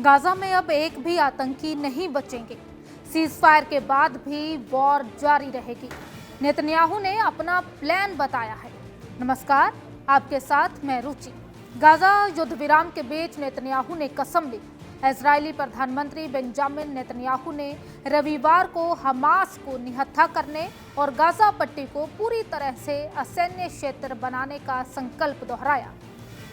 Gaza में अब एक भी आतंकी नहीं बचेंगे। सीजफायर के बाद भी वॉर जारी रहेगी। नेतन्याहू ने अपना प्लान बताया है। नमस्कार, आपके साथ मैं रुचि। गाजा युद्ध विराम के बीच नेतन्याहू ने कसम ली। इजरायली प्रधानमंत्री बेंजामिन नेतन्याहू ने रविवार को हमास को निहत्था करने और गाजा पट्टी को पूरी तरह से असैन्य क्षेत्र बनाने का संकल्प दोहराया।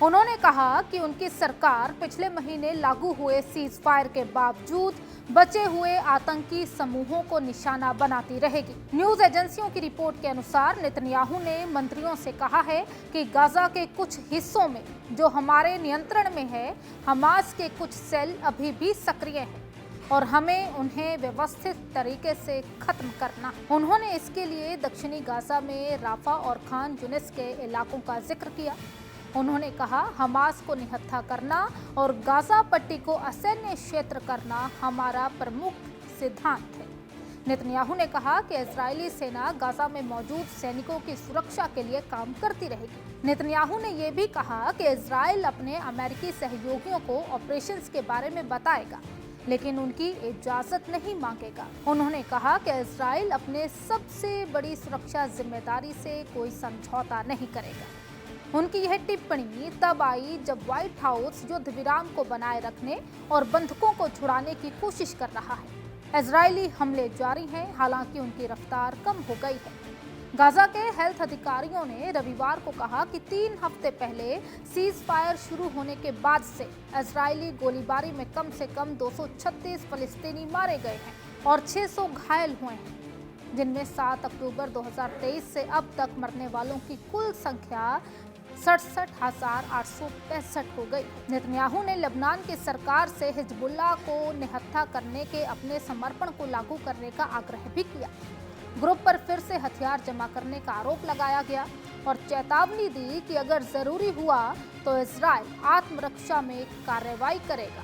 उन्होंने कहा कि उनकी सरकार पिछले महीने लागू हुए सीज फायर के बावजूद बचे हुए आतंकी समूहों को निशाना बनाती रहेगी। न्यूज एजेंसियों की रिपोर्ट के अनुसार नेतन्याहू ने मंत्रियों से कहा है कि गाजा के कुछ हिस्सों में जो हमारे नियंत्रण में है, हमास के कुछ सेल अभी भी सक्रिय हैं और हमें उन्हें व्यवस्थित तरीके से खत्म करना। उन्होंने इसके लिए दक्षिणी गाजा में राफा और खान यूनिस के इलाकों का जिक्र किया। उन्होंने कहा, हमास को निहत्था करना और गाजा पट्टी को असैन्य क्षेत्र करना हमारा प्रमुख सिद्धांत है। नेतन्याहू ने कहा कि इजरायली सेना गाजा में मौजूद सैनिकों की सुरक्षा के लिए काम करती रहेगी। नेतन्याहू ने यह भी कहा कि इजरायल अपने अमेरिकी सहयोगियों को ऑपरेशंस के बारे में बताएगा, लेकिन उनकी इजाजत नहीं मांगेगा। उन्होंने कहा कि इजरायल अपने सबसे बड़ी सुरक्षा जिम्मेदारी से कोई समझौता नहीं करेगा। उनकी यह टिप्पणी तब आई जब व्हाइट हाउस युद्ध विराम को बनाए रखने और बंधकों को छुड़ाने की कोशिश कर रहा है। इजरायली हमले जारी हैं, हालांकि उनकी रफ्तार कम हो गई है। गाजा के हेल्थ अधिकारियों ने रविवार को कहा कि 3 हफ्ते पहले सीज फायर शुरू होने के बाद से इजरायली गोलीबारी में कम से कम 236 फलस्तीनी मारे गए हैं और 600 घायल हुए हैं, जिनमें 7 अक्टूबर 2023 से अब तक मरने वालों की कुल संख्या 67,865 हो गई। नेतन्याहू ने लेबनान की सरकार से हिजबुल्लाह को निहत्था करने के अपने समर्पण को लागू करने का आग्रह भी किया। ग्रुप पर फिर से हथियार जमा करने का आरोप लगाया गया और चेतावनी दी कि अगर जरूरी हुआ तो इजरायल आत्मरक्षा में कार्रवाई करेगा।